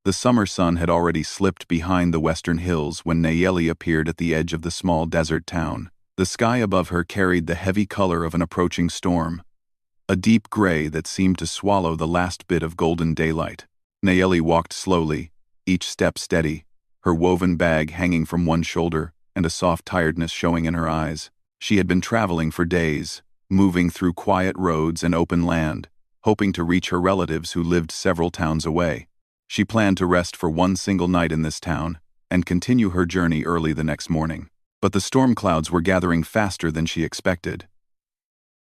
The summer sun had already slipped behind the western hills when Nayeli appeared at the edge of the small desert town. The sky above her carried the heavy color of an approaching storm, a deep gray that seemed to swallow the last bit of golden daylight. Nayeli walked slowly, each step steady, her woven bag hanging from one shoulder and a soft tiredness showing in her eyes. She had been traveling for days, moving through quiet roads and open land, hoping to reach her relatives who lived several towns away. She planned to rest for one single night in this town and continue her journey early the next morning. But the storm clouds were gathering faster than she expected.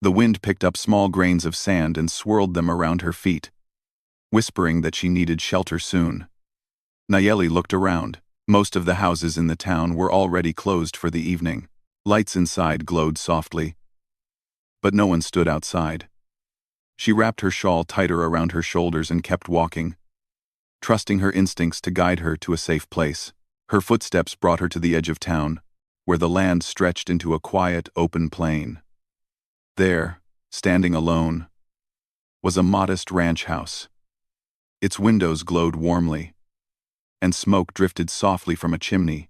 The wind picked up small grains of sand and swirled them around her feet, whispering that she needed shelter soon. Nayeli looked around. Most of the houses in the town were already closed for the evening. Lights inside glowed softly, but no one stood outside. She wrapped her shawl tighter around her shoulders and kept walking, trusting her instincts to guide her to a safe place. Her footsteps brought her to the edge of town, where the land stretched into a quiet, open plain. There, standing alone, was a modest ranch house. Its windows glowed warmly, and smoke drifted softly from a chimney,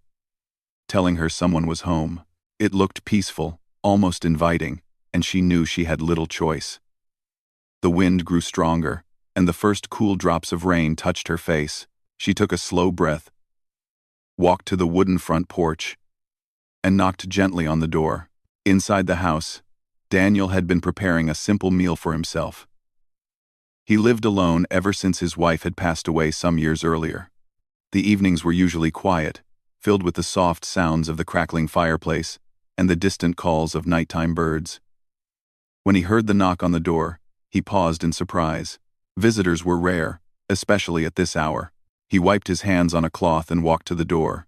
telling her someone was home. It looked peaceful, almost inviting, and she knew she had little choice. The wind grew stronger, and the first cool drops of rain touched her face. She took a slow breath, walked to the wooden front porch, and knocked gently on the door. Inside the house, Daniel had been preparing a simple meal for himself. He lived alone ever since his wife had passed away some years earlier. The evenings were usually quiet, filled with the soft sounds of the crackling fireplace and the distant calls of nighttime birds. When he heard the knock on the door, he paused in surprise. Visitors were rare, especially at this hour. He wiped his hands on a cloth and walked to the door.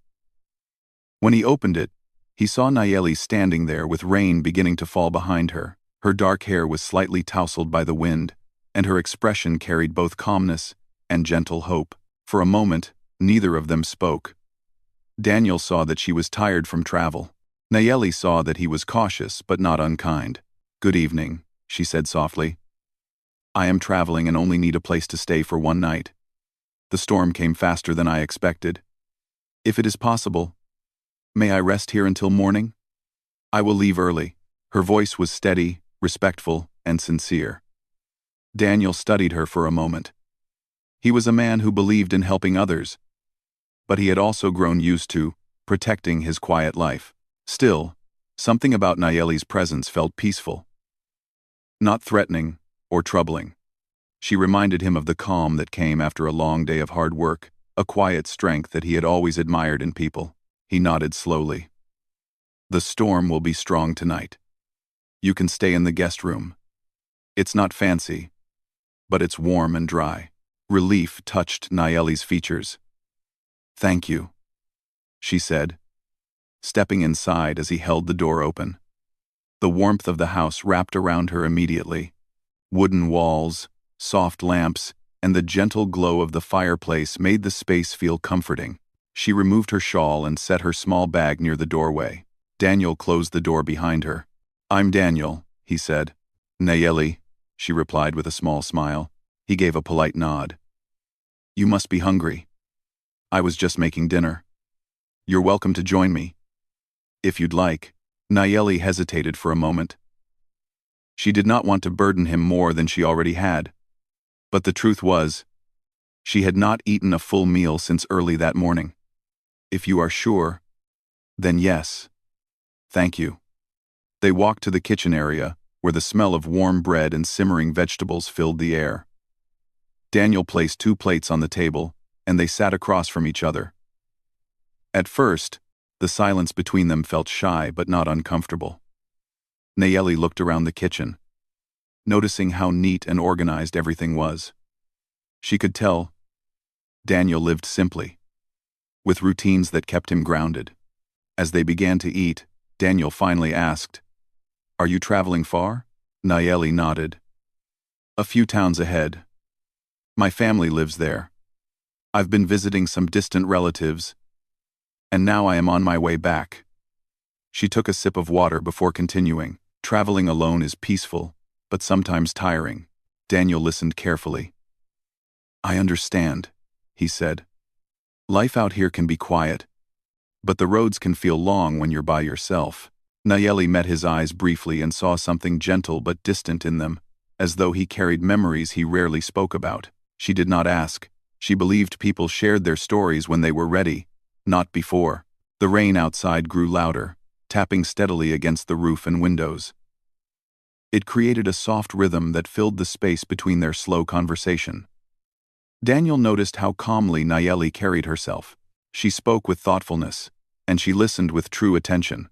When he opened it, he saw Nayeli standing there with rain beginning to fall behind her. Her dark hair was slightly tousled by the wind, and her expression carried both calmness and gentle hope. For a moment, neither of them spoke. Daniel saw that she was tired from travel. Nayeli saw that he was cautious but not unkind. "Good evening," she said softly. "I am traveling and only need a place to stay for one night. The storm came faster than I expected. If it is possible, may I rest here until morning? I will leave early." Her voice was steady, respectful, and sincere. Daniel studied her for a moment. He was a man who believed in helping others, but he had also grown used to protecting his quiet life. Still, something about Nayeli's presence felt peaceful, not threatening or troubling. She reminded him of the calm that came after a long day of hard work, a quiet strength that he had always admired in people. He nodded slowly. "The storm will be strong tonight. You can stay in the guest room. It's not fancy, but it's warm and dry." Relief touched Nayeli's features. "Thank you," she said, stepping inside as he held the door open. The warmth of the house wrapped around her immediately. Wooden walls, soft lamps, and the gentle glow of the fireplace made the space feel comforting. She removed her shawl and set her small bag near the doorway. Daniel closed the door behind her. "I'm Daniel," he said. "Nayeli," she replied with a small smile. He gave a polite nod. "You must be hungry. I was just making dinner. You're welcome to join me, if you'd like." Nayeli hesitated for a moment. She did not want to burden him more than she already had. But the truth was, she had not eaten a full meal since early that morning. "If you are sure, then yes. Thank you." They walked to the kitchen area, where the smell of warm bread and simmering vegetables filled the air. Daniel placed 2 plates on the table, and they sat across from each other. At first, the silence between them felt shy but not uncomfortable. Nayeli looked around the kitchen, noticing how neat and organized everything was. She could tell Daniel lived simply, with routines that kept him grounded. As they began to eat, Daniel finally asked, "Are you traveling far?" Nayeli nodded. "A few towns ahead. My family lives there. I've been visiting some distant relatives, and now I am on my way back." She took a sip of water before continuing. "Traveling alone is peaceful, but sometimes tiring." Daniel listened carefully. "I understand," he said. Life out here can be quiet, but the roads can feel long when you're by yourself. Nayeli met his eyes briefly and saw something gentle but distant in them, as though he carried memories he rarely spoke about. She did not ask. She believed people shared their stories when they were ready, not before. The rain outside grew louder, tapping steadily against the roof and windows. It created a soft rhythm that filled the space between their slow conversation. Daniel noticed how calmly Nayeli carried herself. She spoke with thoughtfulness, and she listened with true attention,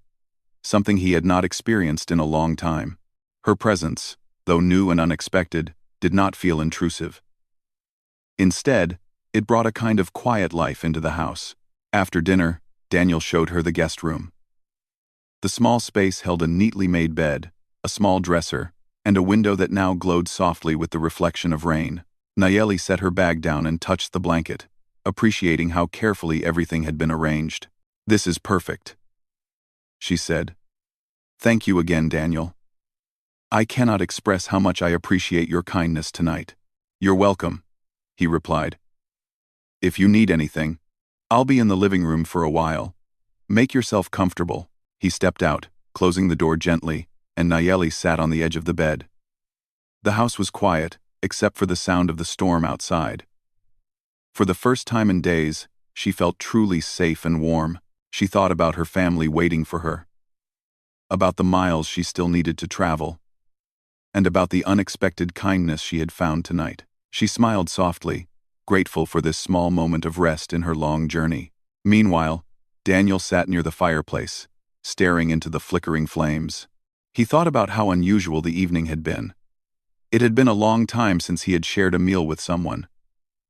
something he had not experienced in a long time. Her presence, though new and unexpected, did not feel intrusive. Instead, it brought a kind of quiet life into the house. After dinner, Daniel showed her the guest room. The small space held a neatly made bed, a small dresser, and a window that now glowed softly with the reflection of rain. Nayeli set her bag down and touched the blanket, appreciating how carefully everything had been arranged. "This is perfect," she said. "Thank you again, Daniel. I cannot express how much I appreciate your kindness tonight." "You're welcome," he replied. "If you need anything, I'll be in the living room for a while. Make yourself comfortable." He stepped out, closing the door gently, and Nayeli sat on the edge of the bed. The house was quiet, except for the sound of the storm outside. For the first time in days, she felt truly safe and warm. She thought about her family waiting for her, about the miles she still needed to travel, and about the unexpected kindness she had found tonight. She smiled softly, grateful for this small moment of rest in her long journey. Meanwhile, Daniel sat near the fireplace, staring into the flickering flames. He thought about how unusual the evening had been. It had been a long time since he had shared a meal with someone,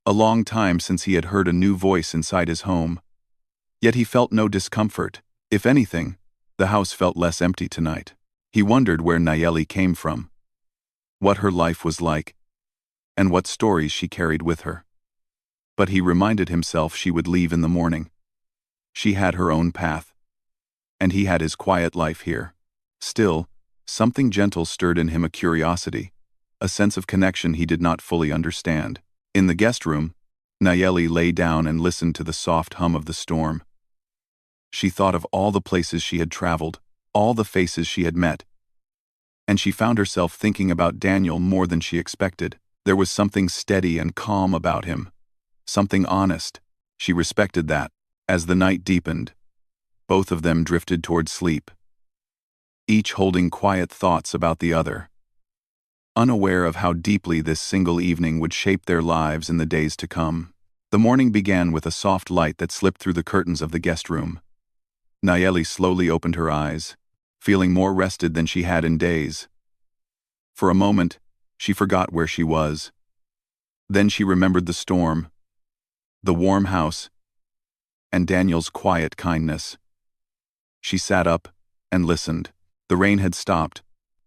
a long time since he had heard a new voice inside his home. Yet he felt no discomfort. If anything, the house felt less empty tonight. He wondered where Nayeli came from, what her life was like, and what stories she carried with her. But he reminded himself she would leave in the morning. She had her own path, and he had his quiet life here. Still, something gentle stirred in him, a curiosity, a sense of connection he did not fully understand. In the guest room, Nayeli lay down and listened to the soft hum of the storm. She thought of all the places she had traveled, all the faces she had met, and she found herself thinking about Daniel more than she expected. There was something steady and calm about him, something honest. She respected that. As the night deepened, both of them drifted toward sleep, each holding quiet thoughts about the other, unaware of how deeply this single evening would shape their lives in the days to come. The morning began with a soft light that slipped through the curtains of the guest room. Nayeli slowly opened her eyes, feeling more rested than she had in days. For a moment, she forgot where she was. Then she remembered the storm, the warm house, and Daniel's quiet kindness. She sat up and listened. The rain had stopped,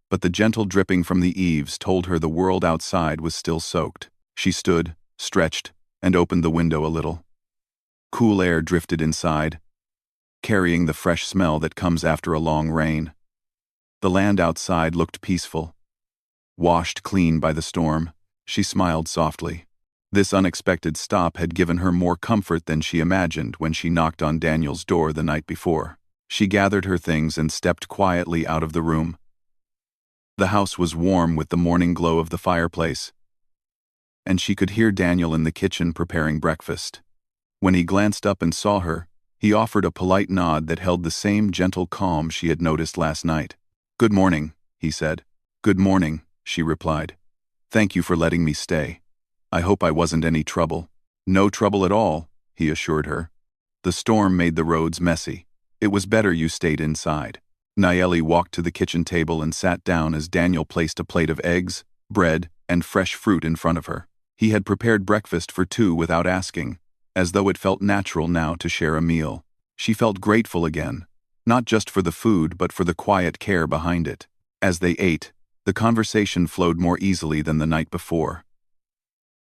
but the gentle dripping from the eaves told her the world outside was still soaked. She stood, stretched, and opened the window a little. Cool air drifted inside, carrying the fresh smell that comes after a long rain. The land outside looked peaceful, washed clean by the storm. She smiled softly. This unexpected stop had given her more comfort than she imagined when she knocked on Daniel's door the night before. She gathered her things and stepped quietly out of the room. The house was warm with the morning glow of the fireplace, and she could hear Daniel in the kitchen preparing breakfast. When he glanced up and saw her, he offered a polite nod that held the same gentle calm she had noticed last night. "Good morning," he said. "Good morning," she replied. "Thank you for letting me stay. I hope I wasn't any trouble." "No trouble at all," he assured her. "The storm made the roads messy. It was better you stayed inside." Nayeli walked to the kitchen table and sat down as Daniel placed a plate of eggs, bread, and fresh fruit in front of her. He had prepared breakfast for two without asking, as though it felt natural now to share a meal. She felt grateful again, not just for the food but for the quiet care behind it. As they ate, the conversation flowed more easily than the night before.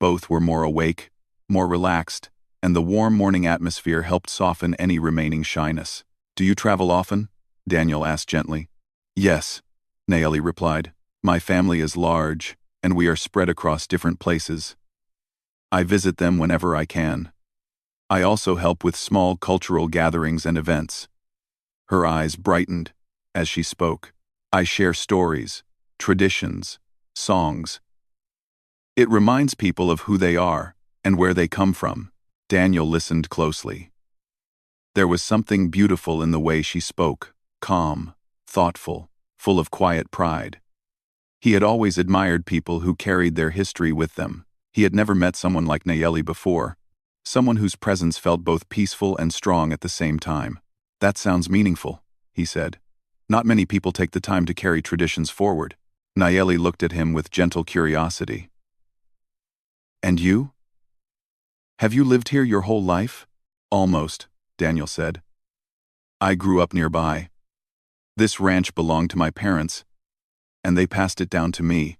Both were more awake, more relaxed, and the warm morning atmosphere helped soften any remaining shyness. "Do you travel often?" Daniel asked gently. "Yes," Nayeli replied. "My family is large, and we are spread across different places. I visit them whenever I can. I also help with small cultural gatherings and events. Her eyes brightened as she spoke. I share stories, traditions, songs. It reminds people of who they are and where they come from. Daniel listened closely. There was something beautiful in the way she spoke, calm, thoughtful, full of quiet pride. He had always admired people who carried their history with them. He had never met someone like Nayeli before, someone whose presence felt both peaceful and strong at the same time. That sounds meaningful, he said. Not many people take the time to carry traditions forward. Nayeli looked at him with gentle curiosity. And you? Have you lived here your whole life? Almost, Daniel said. I grew up nearby. This ranch belonged to my parents, and they passed it down to me.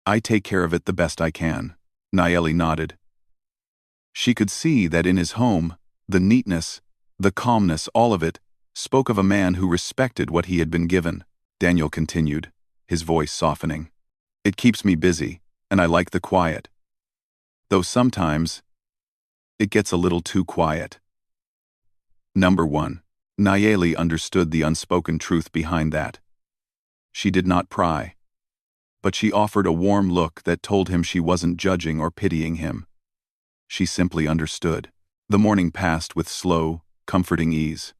I take care of it the best I can. Nayeli nodded. She could see that in his home, the neatness, the calmness, all of it, spoke of a man who respected what he had been given. Daniel continued, his voice softening. It keeps me busy, and I like the quiet. Though sometimes, it gets a little too quiet. Number 1. Nayeli understood the unspoken truth behind that. She did not pry, but she offered a warm look that told him she wasn't judging or pitying him. She simply understood. The morning passed with slow, comforting ease.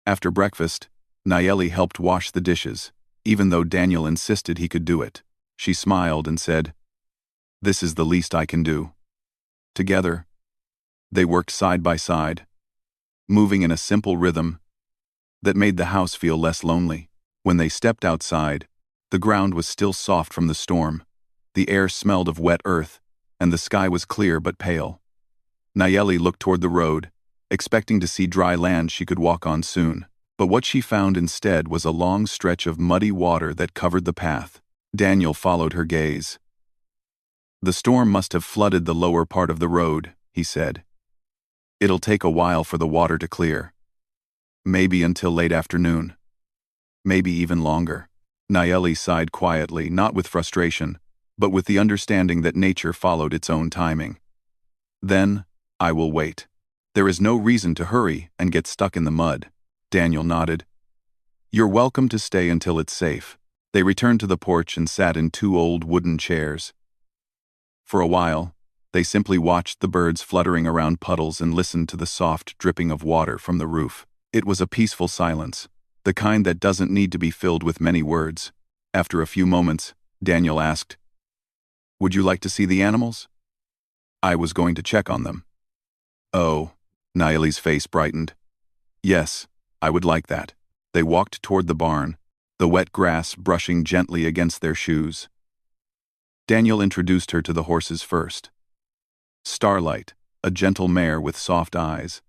After breakfast, Nayeli helped wash the dishes, even though Daniel insisted he could do it. She smiled and said, "This is the least I can do." Together, they worked side by side, moving in a simple rhythm that made the house feel less lonely. When they stepped outside, the ground was still soft from the storm, the air smelled of wet earth, and the sky was clear but pale. Nayeli looked toward the road, expecting to see dry land she could walk on soon. But what she found instead was a long stretch of muddy water that covered the path. Daniel followed her gaze. The storm must have flooded the lower part of the road, he said. It'll take a while for the water to clear. Maybe until late afternoon. Maybe even longer. Nayeli sighed quietly, not with frustration, but with the understanding that nature followed its own timing. Then, I will wait. There is no reason to hurry and get stuck in the mud. Daniel nodded. You're welcome to stay until it's safe. They returned to the porch and sat in 2 old wooden chairs. For a while, they simply watched the birds fluttering around puddles and listened to the soft dripping of water from the roof. It was a peaceful silence, the kind that doesn't need to be filled with many words. After a few moments, Daniel asked, "Would you like to see the animals?" I was going to check on them. Oh, Nayeli's face brightened. Yes, I would like that. They walked toward the barn, the wet grass brushing gently against their shoes. Daniel introduced her to the horses first. Starlight, a gentle mare with soft eyes,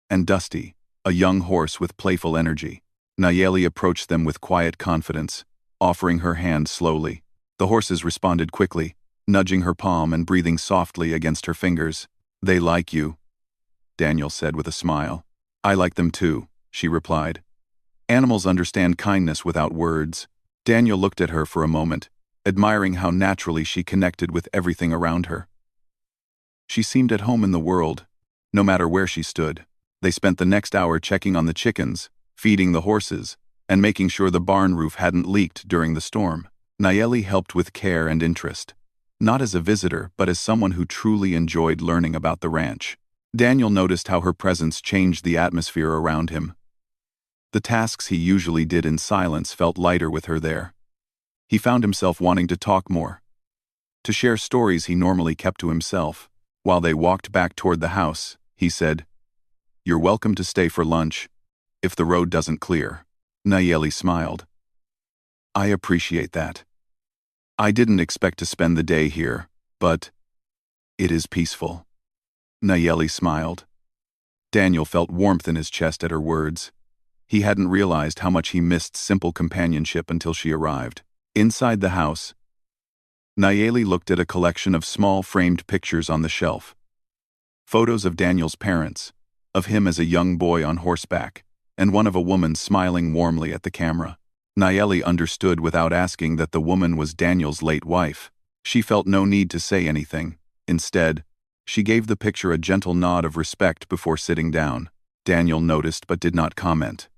and Dusty, a young horse with playful energy. Nayeli approached them with quiet confidence, offering her hand slowly. The horses responded quickly, nudging her palm and breathing softly against her fingers. They like you, Daniel said with a smile. I like them too, she replied. Animals understand kindness without words. Daniel looked at her for a moment, admiring how naturally she connected with everything around her. She seemed at home in the world, no matter where she stood. They spent the next hour checking on the chickens, feeding the horses, and making sure the barn roof hadn't leaked during the storm. Nayeli helped with care and interest, not as a visitor but as someone who truly enjoyed learning about the ranch. Daniel noticed how her presence changed the atmosphere around him. The tasks he usually did in silence felt lighter with her there. He found himself wanting to talk more, to share stories he normally kept to himself. While they walked back toward the house, he said, You're welcome to stay for lunch, if the road doesn't clear. Nayeli smiled. I appreciate that. I didn't expect to spend the day here, but it is peaceful. Nayeli smiled. Daniel felt warmth in his chest at her words. He hadn't realized how much he missed simple companionship until she arrived. Inside the house, Nayeli looked at a collection of small framed pictures on the shelf. Photos of Daniel's parents, of him as a young boy on horseback, and one of a woman smiling warmly at the camera. Nayeli understood without asking that the woman was Daniel's late wife. She felt no need to say anything, Instead, she gave the picture a gentle nod of respect before sitting down. Daniel noticed but did not comment.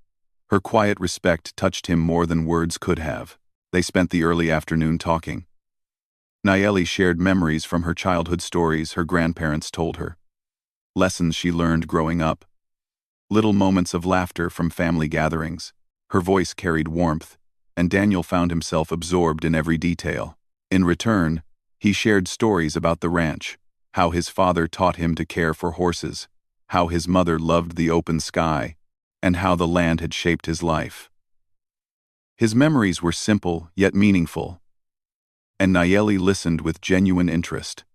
Her quiet respect touched him more than words could have. They spent the early afternoon talking. Nayeli shared memories from her childhood stories her grandparents told her. Lessons she learned growing up. Little moments of laughter from family gatherings. Her voice carried warmth, and Daniel found himself absorbed in every detail. In return, he shared stories about the ranch, how his father taught him to care for horses, how his mother loved the open sky, and how the land had shaped his life. His memories were simple yet meaningful, and Nayeli listened with genuine interest,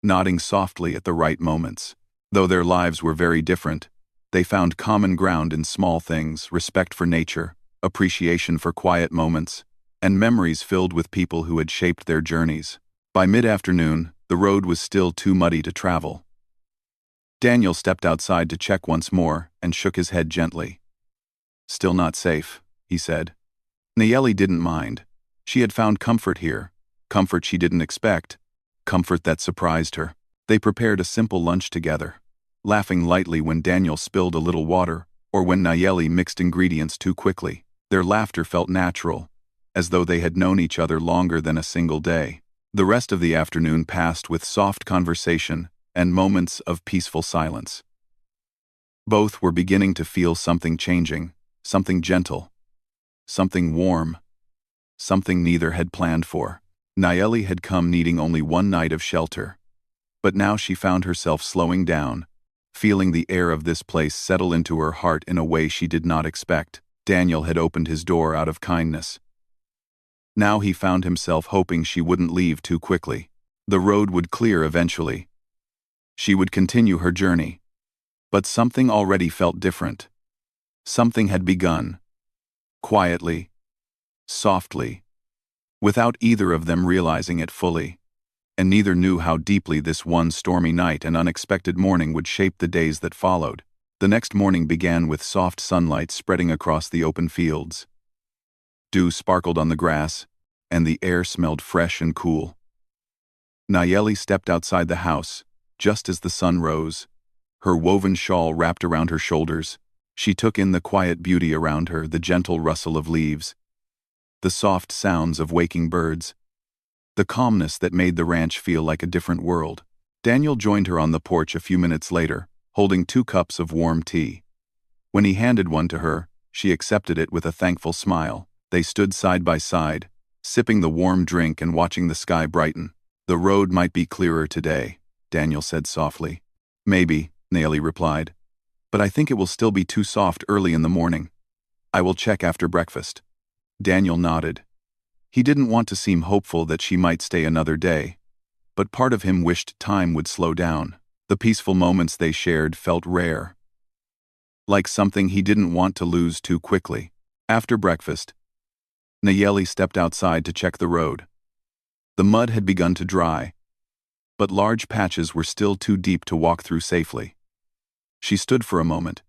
nodding softly at the right moments. Though their lives were very different, they found common ground in small things: respect for nature, appreciation for quiet moments, and memories filled with people who had shaped their journeys. By mid-afternoon, the road was still too muddy to travel. Daniel stepped outside to check once more and shook his head gently. "Still not safe," he said. Nayeli didn't mind. She had found comfort here, comfort she didn't expect, comfort that surprised her. They prepared a simple lunch together, laughing lightly when Daniel spilled a little water or when Nayeli mixed ingredients too quickly. Their laughter felt natural, as though they had known each other longer than a single day. The rest of the afternoon passed with soft conversation and moments of peaceful silence. Both were beginning to feel something changing, something gentle, something warm, something neither had planned for. Nayeli had come needing only one night of shelter, but now she found herself slowing down, feeling the air of this place settle into her heart in a way she did not expect. Daniel had opened his door out of kindness. Now he found himself hoping she wouldn't leave too quickly. The road would clear eventually. She would continue her journey. But something already felt different. Something had begun. Quietly, softly, without either of them realizing it fully. And neither knew how deeply this one stormy night and unexpected morning would shape the days that followed. The next morning began with soft sunlight spreading across the open fields. Dew sparkled on the grass, and the air smelled fresh and cool. Nayeli stepped outside the house, just as the sun rose, her woven shawl wrapped around her shoulders. She took in the quiet beauty around her, the gentle rustle of leaves, the soft sounds of waking birds, the calmness that made the ranch feel like a different world. Daniel joined her on the porch a few minutes later, holding 2 cups of warm tea. When he handed one to her, she accepted it with a thankful smile. They stood side by side, sipping the warm drink and watching the sky brighten. "The road might be clearer today," Daniel said softly. "Maybe," Nayeli replied, "but I think it will still be too soft early in the morning. I will check after breakfast." Daniel nodded. He didn't want to seem hopeful that she might stay another day, but part of him wished time would slow down. The peaceful moments they shared felt rare, like something he didn't want to lose too quickly. After breakfast, Nayeli stepped outside to check the road. The mud had begun to dry, but large patches were still too deep to walk through safely. She stood for a moment,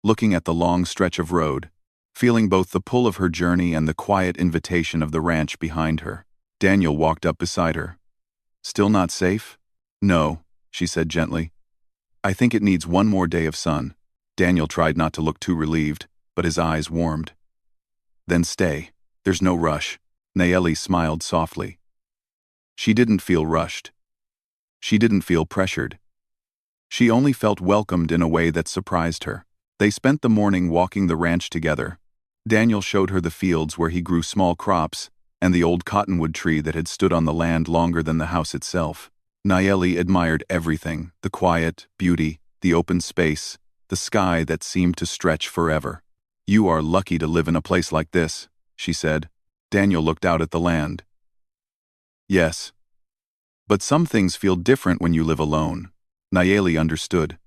looking at the long stretch of road, feeling both the pull of her journey and the quiet invitation of the ranch behind her. Daniel walked up beside her. "Still not safe?" "No," she said gently. "I think it needs one more day of sun." Daniel tried not to look too relieved, but his eyes warmed. "Then stay. There's no rush." Nayeli smiled softly. She didn't feel rushed. She didn't feel pressured. She only felt welcomed in a way that surprised her. They spent the morning walking the ranch together. Daniel showed her the fields where he grew small crops and the old cottonwood tree that had stood on the land longer than the house itself. Nayeli admired everything: the quiet, beauty, the open space, the sky that seemed to stretch forever. "You are lucky to live in a place like this," she said. Daniel looked out at the land. "Yes. But some things feel different when you live alone." Nayeli understood.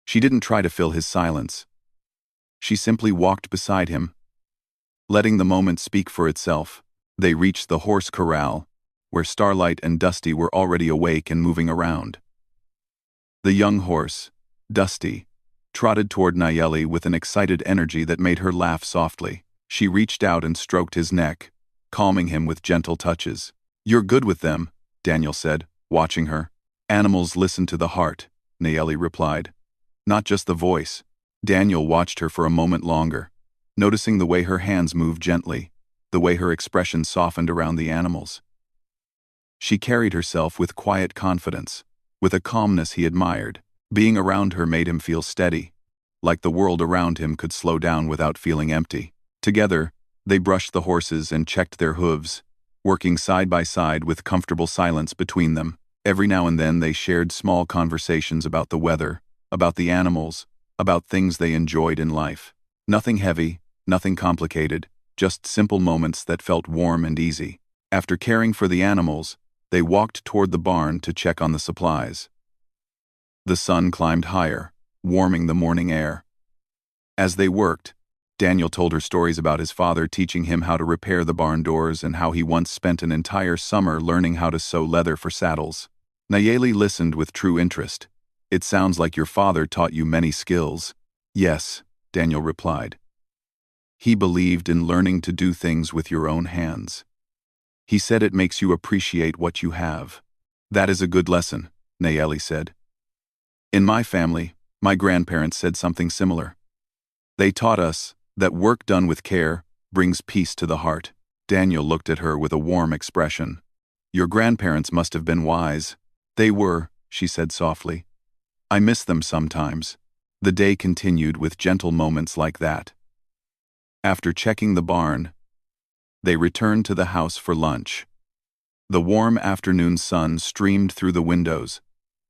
She didn't try to fill his silence. She simply walked beside him, letting the moment speak for itself. They reached the horse corral, where Starlight and Dusty were already awake and moving around. The young horse, Dusty, trotted toward Nayeli with an excited energy that made her laugh softly. She reached out and stroked his neck, calming him with gentle touches. "You're good with them," Daniel said. watching her. Animals listen to the heart, Nayeli replied. Not just the voice. Daniel watched her for a moment longer, noticing the way her hands moved gently, the way her expression softened around the animals. She carried herself with quiet confidence, with a calmness he admired. Being around her made him feel steady, like the world around him could slow down without feeling empty. Together, they brushed the horses and checked their hooves, working side by side with comfortable silence between them. Every now and then they shared small conversations about the weather, about the animals, about things they enjoyed in life. Nothing heavy, nothing complicated, just simple moments that felt warm and easy. After caring for the animals, they walked toward the barn to check on the supplies. The sun climbed higher, warming the morning air. As they worked, Daniel told her stories about his father teaching him how to repair the barn doors and how he once spent an entire summer learning how to sew leather for saddles. Nayeli listened with true interest. It sounds like your father taught you many skills. Yes, Daniel replied. He believed in learning to do things with your own hands. He said it makes you appreciate what you have. That is a good lesson, Nayeli said. In my family, my grandparents said something similar. They taught us that work done with care brings peace to the heart. Daniel looked at her with a warm expression. Your grandparents must have been wise. They were, she said softly. I miss them sometimes. The day continued with gentle moments like that. After checking the barn, they returned to the house for lunch. The warm afternoon sun streamed through the windows,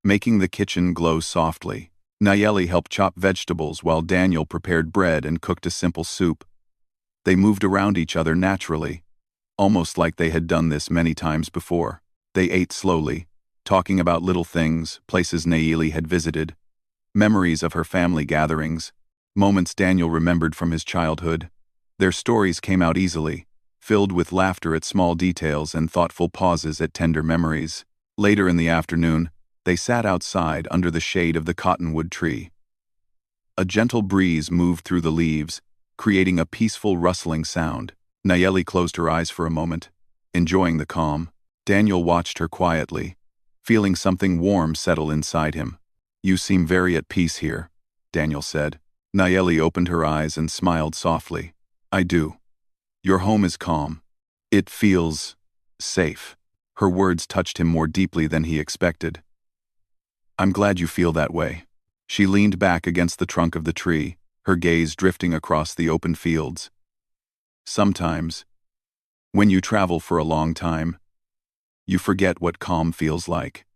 making the kitchen glow softly. Nayeli helped chop vegetables while Daniel prepared bread and cooked a simple soup. They moved around each other naturally, almost like they had done this many times before. They ate slowly, talking about little things, places Nayeli had visited, memories of her family gatherings, moments Daniel remembered from his childhood. Their stories came out easily, filled with laughter at small details and thoughtful pauses at tender memories. Later in the afternoon, they sat outside under the shade of the cottonwood tree. A gentle breeze moved through the leaves, creating a peaceful rustling sound. Nayeli closed her eyes for a moment, enjoying the calm. Daniel watched her quietly, feeling something warm settle inside him. You seem very at peace here, Daniel said. Nayeli opened her eyes and smiled softly. I do. Your home is calm. It feels safe. Her words touched him more deeply than he expected. I'm glad you feel that way. She leaned back against the trunk of the tree, her gaze drifting across the open fields. Sometimes, when you travel for a long time, you forget what calm feels like.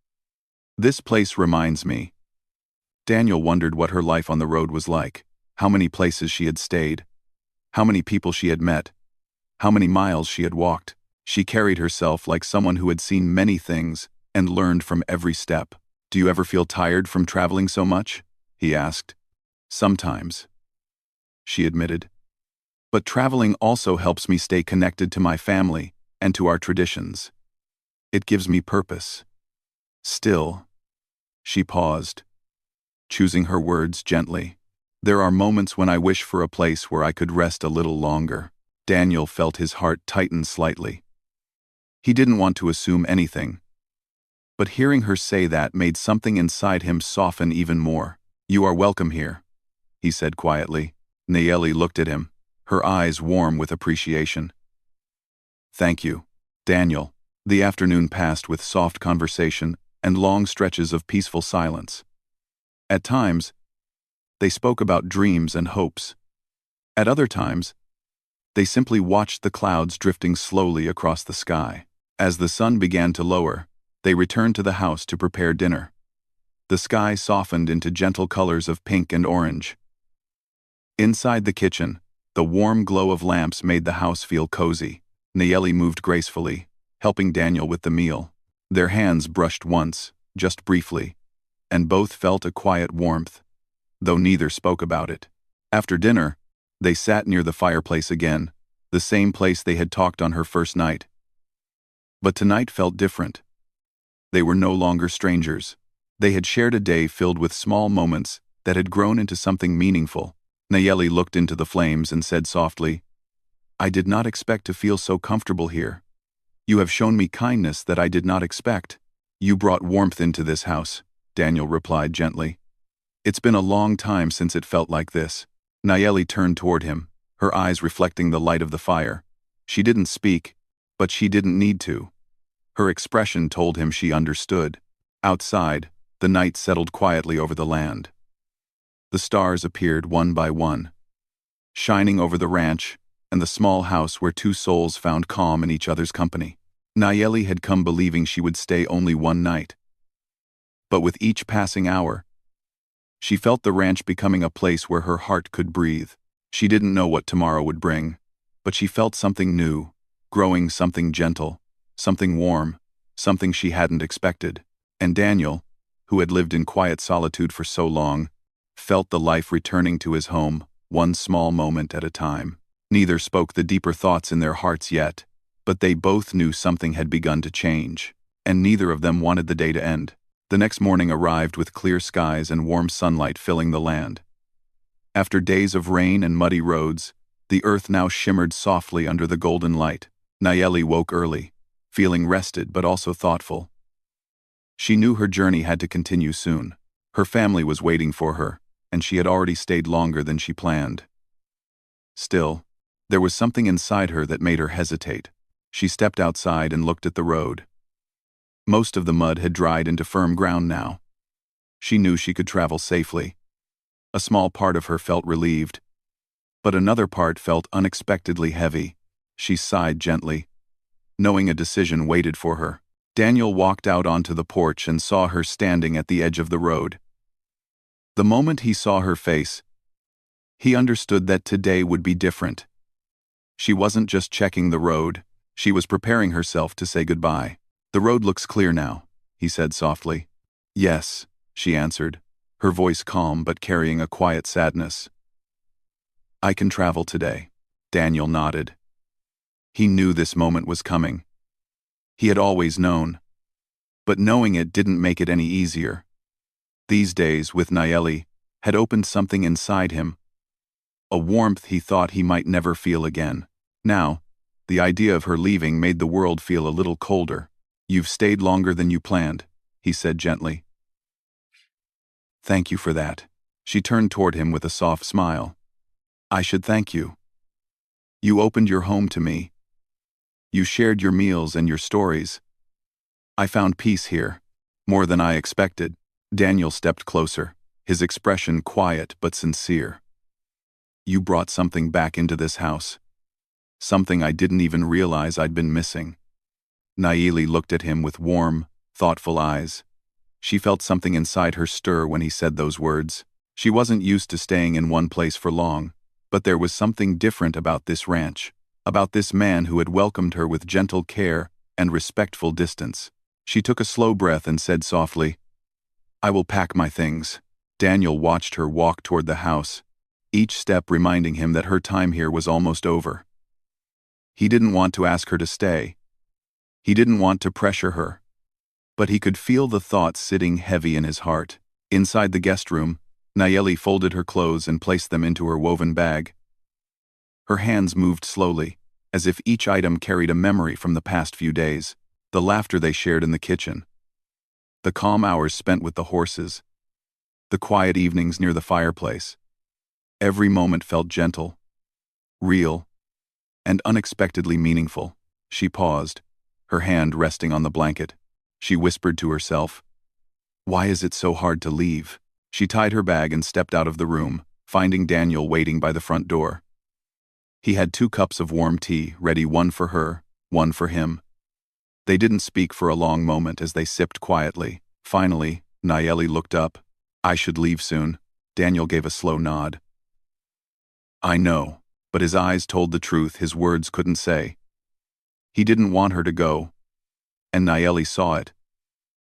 This place reminds me. Daniel wondered what her life on the road was like, how many places she had stayed, how many people she had met, how many miles she had walked. She carried herself like someone who had seen many things and learned from every step. Do you ever feel tired from traveling so much? He asked. Sometimes, she admitted. But traveling also helps me stay connected to my family and to our traditions. It gives me purpose. Still, she paused, choosing her words gently. There are moments when I wish for a place where I could rest a little longer. Daniel felt his heart tighten slightly. He didn't want to assume anything, but hearing her say that made something inside him soften even more. You are welcome here, he said quietly. Nayeli looked at him, her eyes warm with appreciation. Thank you, Daniel. The afternoon passed with soft conversation and long stretches of peaceful silence. At times, they spoke about dreams and hopes. At other times, they simply watched the clouds drifting slowly across the sky. As the sun began to lower, they returned to the house to prepare dinner. The sky softened into gentle colors of pink and orange. Inside the kitchen, the warm glow of lamps made the house feel cozy. Nayeli moved gracefully, helping Daniel with the meal. Their hands brushed once, just briefly, and both felt a quiet warmth, though neither spoke about it. After dinner, they sat near the fireplace again, the same place they had talked on her first night. But tonight felt different. They were no longer strangers. They had shared a day filled with small moments that had grown into something meaningful. Nayeli looked into the flames and said softly, I did not expect to feel so comfortable here. You have shown me kindness that I did not expect. You brought warmth into this house, Daniel replied gently. It's been a long time since it felt like this. Nayeli turned toward him, her eyes reflecting the light of the fire. She didn't speak, but she didn't need to. Her expression told him she understood. Outside, the night settled quietly over the land. The stars appeared one by one, shining over the ranch and the small house where two souls found calm in each other's company. Nayeli had come believing she would stay only one night. But with each passing hour, she felt the ranch becoming a place where her heart could breathe. She didn't know what tomorrow would bring, but she felt something new, growing, something gentle, something warm, something she hadn't expected. And Daniel, who had lived in quiet solitude for so long, felt the life returning to his home, one small moment at a time. Neither spoke the deeper thoughts in their hearts yet, but they both knew something had begun to change, and neither of them wanted the day to end. The next morning arrived with clear skies and warm sunlight filling the land. After days of rain and muddy roads, the earth now shimmered softly under the golden light. Nayeli woke early, feeling rested but also thoughtful. She knew her journey had to continue soon. Her family was waiting for her, and she had already stayed longer than she planned. Still, there was something inside her that made her hesitate. She stepped outside and looked at the road. Most of the mud had dried into firm ground now. She knew she could travel safely. A small part of her felt relieved, but another part felt unexpectedly heavy. She sighed gently, knowing a decision waited for her. Daniel walked out onto the porch and saw her standing at the edge of the road. The moment he saw her face, he understood that today would be different. She wasn't just checking the road, she was preparing herself to say goodbye. The road looks clear now, he said softly. Yes, she answered, her voice calm but carrying a quiet sadness. I can travel today. Daniel nodded. He knew this moment was coming. He had always known, but knowing it didn't make it any easier. These days, with Nayeli, had opened something inside him, a warmth he thought he might never feel again. Now, the idea of her leaving made the world feel a little colder. You've stayed longer than you planned, he said gently. Thank you for that. She turned toward him with a soft smile. I should thank you. You opened your home to me. You shared your meals and your stories. I found peace here, more than I expected. Daniel stepped closer, his expression quiet but sincere. You brought something back into this house. Something I didn't even realize I'd been missing. Nayeli looked at him with warm, thoughtful eyes. She felt something inside her stir when he said those words. She wasn't used to staying in one place for long, but there was something different about this ranch, about this man who had welcomed her with gentle care and respectful distance. She took a slow breath and said softly, I will pack my things. Daniel watched her walk toward the house, each step reminding him that her time here was almost over. He didn't want to ask her to stay. He didn't want to pressure her. But he could feel the thoughts sitting heavy in his heart. Inside the guest room, Nayeli folded her clothes and placed them into her woven bag. Her hands moved slowly, as if each item carried a memory from the past few days, the laughter they shared in the kitchen, the calm hours spent with the horses, the quiet evenings near the fireplace. Every moment felt gentle, real, and unexpectedly meaningful. She paused, her hand resting on the blanket. She whispered to herself, why is it so hard to leave? She tied her bag and stepped out of the room, finding Daniel waiting by the front door. He had 2 cups of warm tea, ready, one for her, one for him. They didn't speak for a long moment as they sipped quietly. Finally, Nayeli looked up. I should leave soon. Daniel gave a slow nod. I know, but his eyes told the truth his words couldn't say. He didn't want her to go, and Nayeli saw it.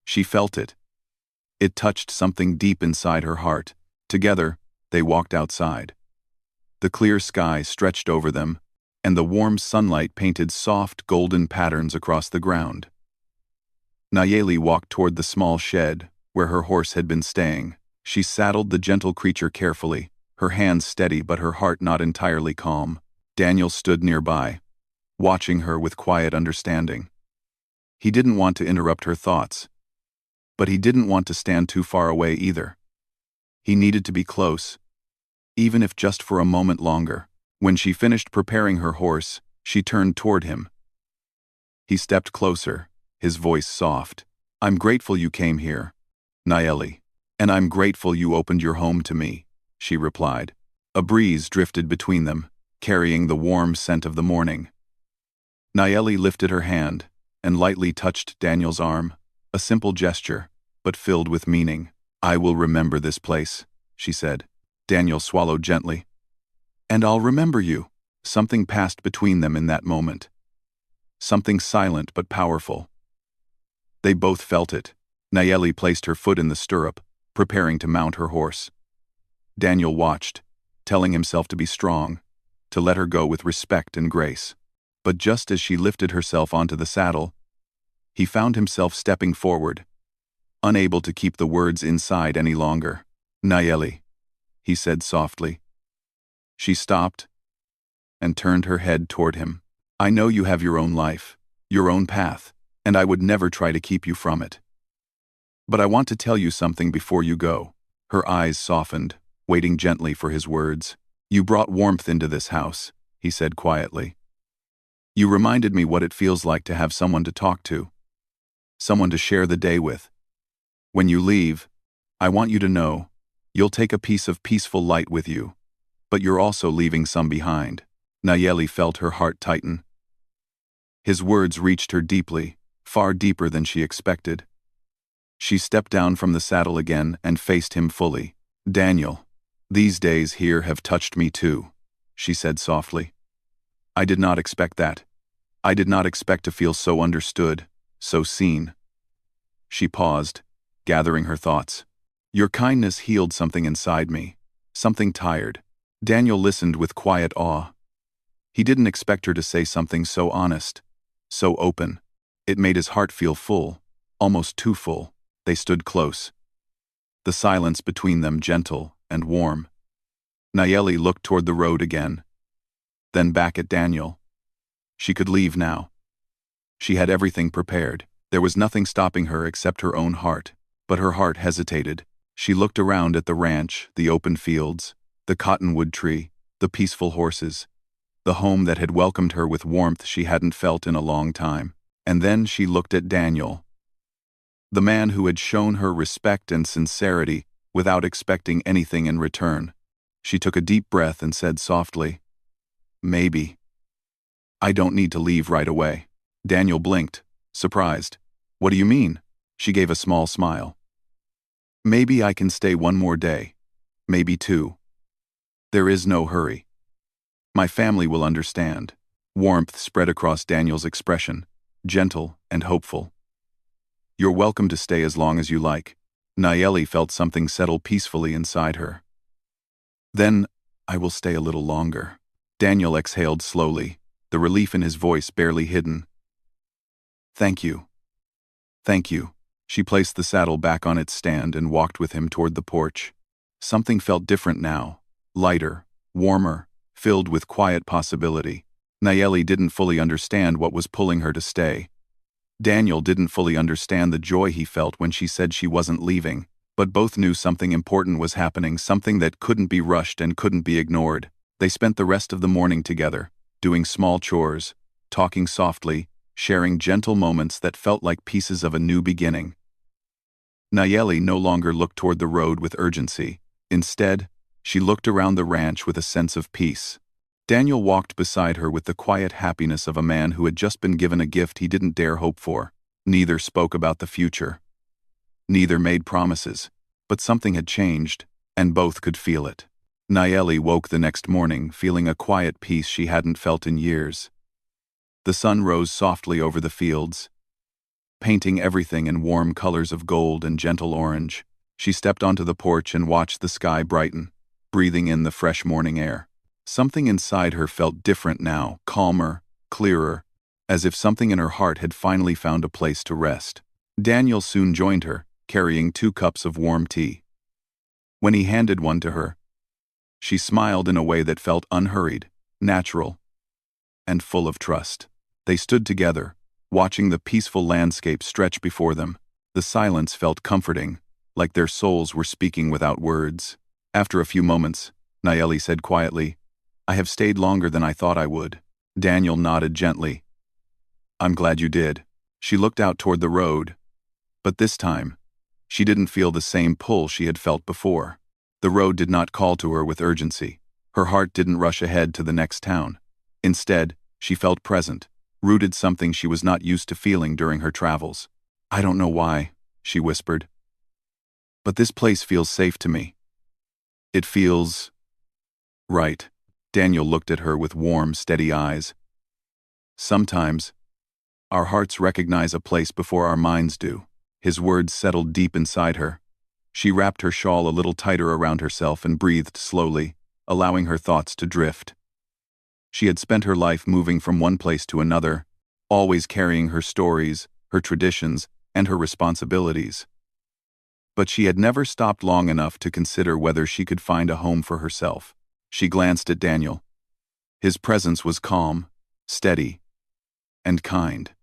She felt it. It touched something deep inside her heart. Together, they walked outside. The clear sky stretched over them, and the warm sunlight painted soft golden patterns across the ground. Nayeli walked toward the small shed where her horse had been staying. She saddled the gentle creature carefully, her hands steady but her heart not entirely calm. Daniel stood nearby, watching her with quiet understanding. He didn't want to interrupt her thoughts, But he didn't want to stand too far away either. He needed to be close, even if just for a moment longer. When she finished preparing her horse, she turned toward him. He stepped closer, his voice soft. "I'm grateful you came here, Nayeli. And I'm grateful you opened your home to me," she replied. A breeze drifted between them, carrying the warm scent of the morning. Nayeli lifted her hand and lightly touched Daniel's arm, a simple gesture, but filled with meaning. "I will remember this place," she said. Daniel swallowed gently. "And I'll remember you." Something passed between them in that moment. Something silent but powerful. They both felt it. Nayeli placed her foot in the stirrup, preparing to mount her horse. Daniel watched, telling himself to be strong, to let her go with respect and grace. But just as she lifted herself onto the saddle, he found himself stepping forward, unable to keep the words inside any longer. "Nayeli," he said softly. She stopped and turned her head toward him. "I know you have your own life, your own path, and I would never try to keep you from it. But I want to tell you something before you go." Her eyes softened, waiting gently for his words. "You brought warmth into this house," he said quietly. "You reminded me what it feels like to have someone to talk to, someone to share the day with. When you leave, I want you to know, you'll take a piece of peaceful light with you, but you're also leaving some behind." Nayeli felt her heart tighten. His words reached her deeply, far deeper than she expected. She stepped down from the saddle again and faced him fully. "Daniel, these days here have touched me too," she said softly. "I did not expect that. I did not expect to feel so understood, so seen." She paused, gathering her thoughts. "Your kindness healed something inside me, something tired." Daniel listened with quiet awe. He didn't expect her to say something so honest, so open. It made his heart feel full, almost too full. They stood close, the silence between them gentle and warm. Nayeli looked toward the road again, then back at Daniel. She could leave now. She had everything prepared. There was nothing stopping her except her own heart. But her heart hesitated. She looked around at the ranch, the open fields, the cottonwood tree, the peaceful horses, the home that had welcomed her with warmth she hadn't felt in a long time. And then she looked at Daniel, the man who had shown her respect and sincerity without expecting anything in return. She took a deep breath and said softly, "Maybe. I don't need to leave right away." Daniel blinked, surprised. "What do you mean?" She gave a small smile. "Maybe I can stay one more day. Maybe two. There is no hurry. My family will understand." Warmth spread across Daniel's expression, gentle and hopeful. "You're welcome to stay as long as you like." Nayeli felt something settle peacefully inside her. "Then, I will stay a little longer." Daniel exhaled slowly, the relief in his voice barely hidden. "Thank you. Thank you." She placed the saddle back on its stand and walked with him toward the porch. Something felt different now, lighter, warmer, filled with quiet possibility. Nayeli didn't fully understand what was pulling her to stay. Daniel didn't fully understand the joy he felt when she said she wasn't leaving, but both knew something important was happening, something that couldn't be rushed and couldn't be ignored. They spent the rest of the morning together, doing small chores, talking softly, sharing gentle moments that felt like pieces of a new beginning. Nayeli no longer looked toward the road with urgency. Instead, she looked around the ranch with a sense of peace. Daniel walked beside her with the quiet happiness of a man who had just been given a gift he didn't dare hope for. Neither spoke about the future. Neither made promises, but something had changed, and both could feel it. Nayeli woke the next morning feeling a quiet peace she hadn't felt in years. The sun rose softly over the fields, painting everything in warm colors of gold and gentle orange. She stepped onto the porch and watched the sky brighten, breathing in the fresh morning air. Something inside her felt different now, calmer, clearer, as if something in her heart had finally found a place to rest. Daniel soon joined her, carrying 2 cups of warm tea. When he handed one to her, she smiled in a way that felt unhurried, natural, and full of trust. They stood together, watching the peaceful landscape stretch before them, The silence felt comforting, like their souls were speaking without words. After a few moments, Nayeli said quietly, "I have stayed longer than I thought I would." Daniel nodded gently. "I'm glad you did." She looked out toward the road, but this time, she didn't feel the same pull she had felt before. The road did not call to her with urgency. Her heart didn't rush ahead to the next town. Instead, she felt present, rooted something she was not used to feeling during her travels. "I don't know why," she whispered, "but this place feels safe to me. It feels right." Daniel looked at her with warm, steady eyes. "Sometimes, our hearts recognize a place before our minds do." His words settled deep inside her. She wrapped her shawl a little tighter around herself and breathed slowly, allowing her thoughts to drift. She had spent her life moving from one place to another, always carrying her stories, her traditions, and her responsibilities. But she had never stopped long enough to consider whether she could find a home for herself. She glanced at Daniel. His presence was calm, steady, and kind.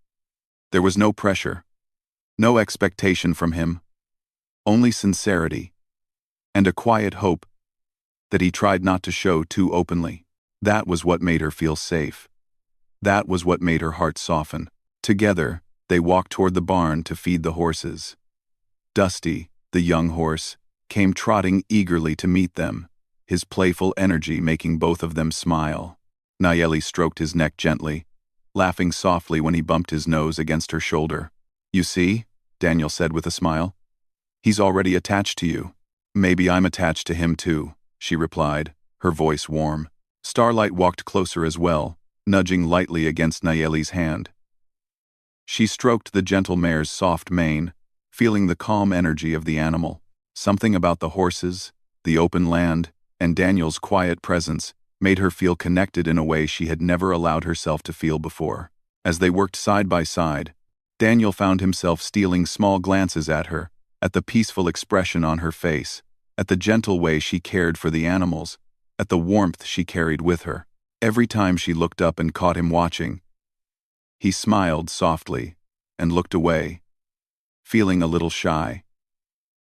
There was no pressure, no expectation from him, only sincerity, and a quiet hope that he tried not to show too openly. That was what made her feel safe. That was what made her heart soften. Together, they walked toward the barn to feed the horses. Dusty, the young horse, came trotting eagerly to meet them, his playful energy making both of them smile. Nayeli stroked his neck gently, laughing softly when he bumped his nose against her shoulder. "You see," Daniel said with a smile, "he's already attached to you." "Maybe I'm attached to him too," she replied, her voice warm. Starlight walked closer as well, nudging lightly against Nayeli's hand. She stroked the gentle mare's soft mane, feeling the calm energy of the animal. Something about the horses, the open land, and Daniel's quiet presence made her feel connected in a way she had never allowed herself to feel before. As they worked side by side, Daniel found himself stealing small glances at her, at the peaceful expression on her face, at the gentle way she cared for the animals, at the warmth she carried with her. Every time she looked up and caught him watching, he smiled softly and looked away, feeling a little shy.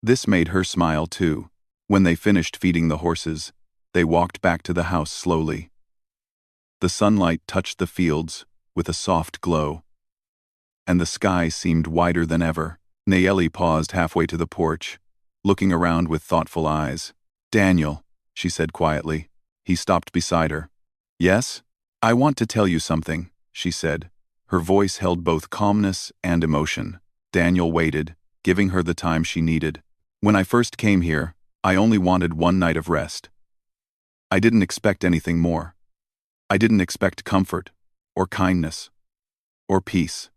This made her smile too. When they finished feeding the horses, they walked back to the house slowly. The sunlight touched the fields with a soft glow, and the sky seemed wider than ever. Nayeli paused halfway to the porch, looking around with thoughtful eyes. "Daniel," she said quietly. He stopped beside her. "Yes? I want to tell you something," she said. Her voice held both calmness and emotion. Daniel waited, giving her the time she needed. "When I first came here, I only wanted one night of rest. I didn't expect anything more. I didn't expect comfort, or kindness, or peace."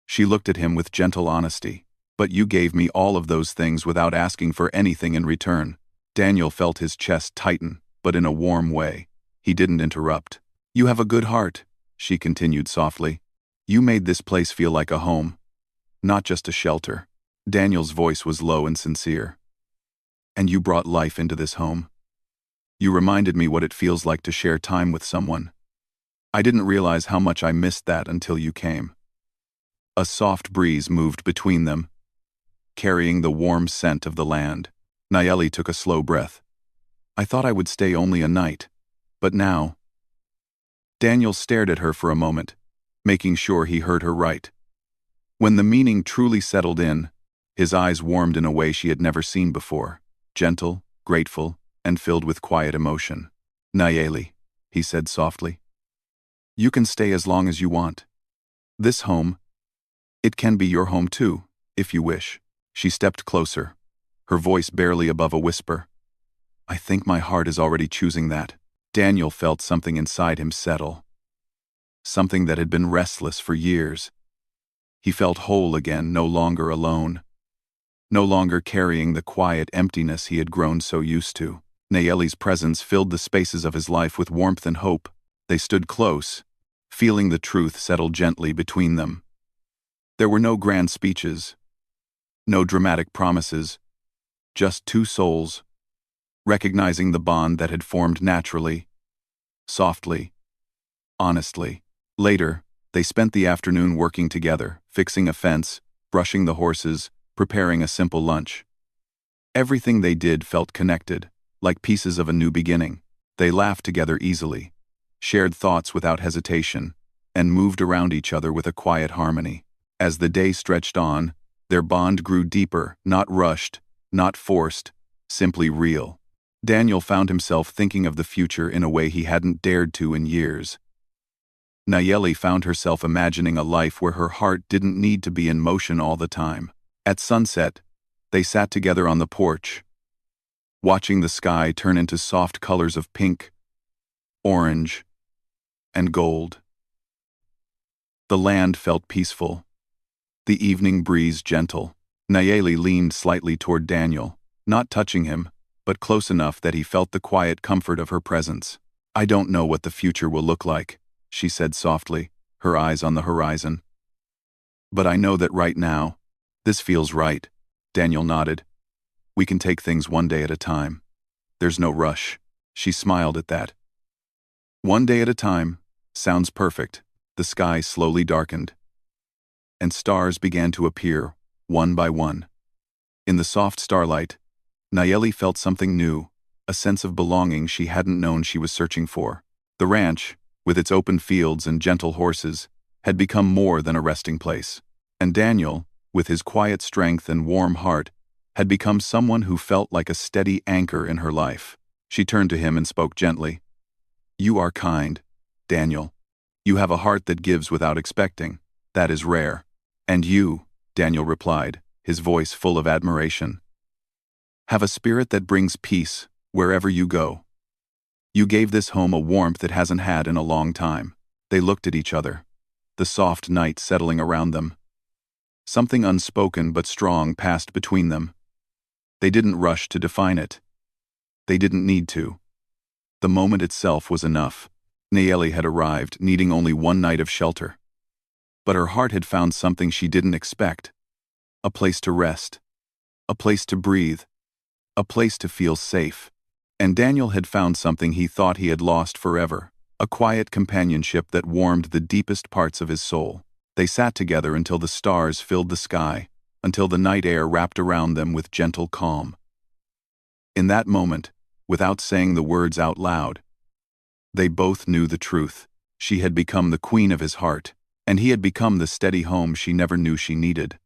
She looked at him with gentle honesty. "But you gave me all of those things without asking for anything in return." Daniel felt his chest tighten, but in a warm way. He didn't interrupt. "You have a good heart," she continued softly. "You made this place feel like a home, not just a shelter." Daniel's voice was low and sincere. "And you brought life into this home. You reminded me what it feels like to share time with someone. I didn't realize how much I missed that until you came." A soft breeze moved between them, carrying the warm scent of the land. Nayeli took a slow breath. "I thought I would stay only a night, but now—" Daniel stared at her for a moment, making sure he heard her right. When the meaning truly settled in, his eyes warmed in a way she had never seen before, gentle, grateful, and filled with quiet emotion. "Nayeli," he said softly, "you can stay as long as you want. This home, it can be your home too, if you wish." She stepped closer, her voice barely above a whisper. "I think my heart is already choosing that." Daniel felt something inside him settle. Something that had been restless for years. He felt whole again, no longer alone. No longer carrying the quiet emptiness he had grown so used to. Nayeli's presence filled the spaces of his life with warmth and hope. They stood close, feeling the truth settle gently between them. There were no grand speeches, no dramatic promises, just two souls, recognizing the bond that had formed naturally, softly, honestly. Later, they spent the afternoon working together, fixing a fence, brushing the horses, preparing a simple lunch. Everything they did felt connected, like pieces of a new beginning. They laughed together easily, shared thoughts without hesitation, and moved around each other with a quiet harmony. As the day stretched on, their bond grew deeper, not rushed, not forced, simply real. Daniel found himself thinking of the future in a way he hadn't dared to in years. Nayeli found herself imagining a life where her heart didn't need to be in motion all the time. At sunset, they sat together on the porch, watching the sky turn into soft colors of pink, orange, and gold. The land felt peaceful, the evening breeze gentle. Nayeli leaned slightly toward Daniel, not touching him, but close enough that he felt the quiet comfort of her presence. "I don't know what the future will look like," she said softly, her eyes on the horizon. "But I know that right now, this feels right." Daniel nodded. "We can take things one day at a time. There's no rush." She smiled at that. One day at a time sounds perfect. The sky slowly darkened, and stars began to appear, one by one. In the soft starlight, Nayeli felt something new, a sense of belonging she hadn't known she was searching for. The ranch, with its open fields and gentle horses, had become more than a resting place. And Daniel, with his quiet strength and warm heart, had become someone who felt like a steady anchor in her life. She turned to him and spoke gently. "You are kind, Daniel. You have a heart that gives without expecting. That is rare." "And you," Daniel replied, his voice full of admiration, "have a spirit that brings peace wherever you go. You gave this home a warmth it hasn't had in a long time." They looked at each other, the soft night settling around them. Something unspoken but strong passed between them. They didn't rush to define it. They didn't need to. The moment itself was enough. Nayeli had arrived, needing only one night of shelter. But her heart had found something she didn't expect. A place to rest. A place to breathe. A place to feel safe. And Daniel had found something he thought he had lost forever. A quiet companionship that warmed the deepest parts of his soul. They sat together until the stars filled the sky, until the night air wrapped around them with gentle calm. In that moment, without saying the words out loud, they both knew the truth. She had become the queen of his heart, and he had become the steady home she never knew she needed.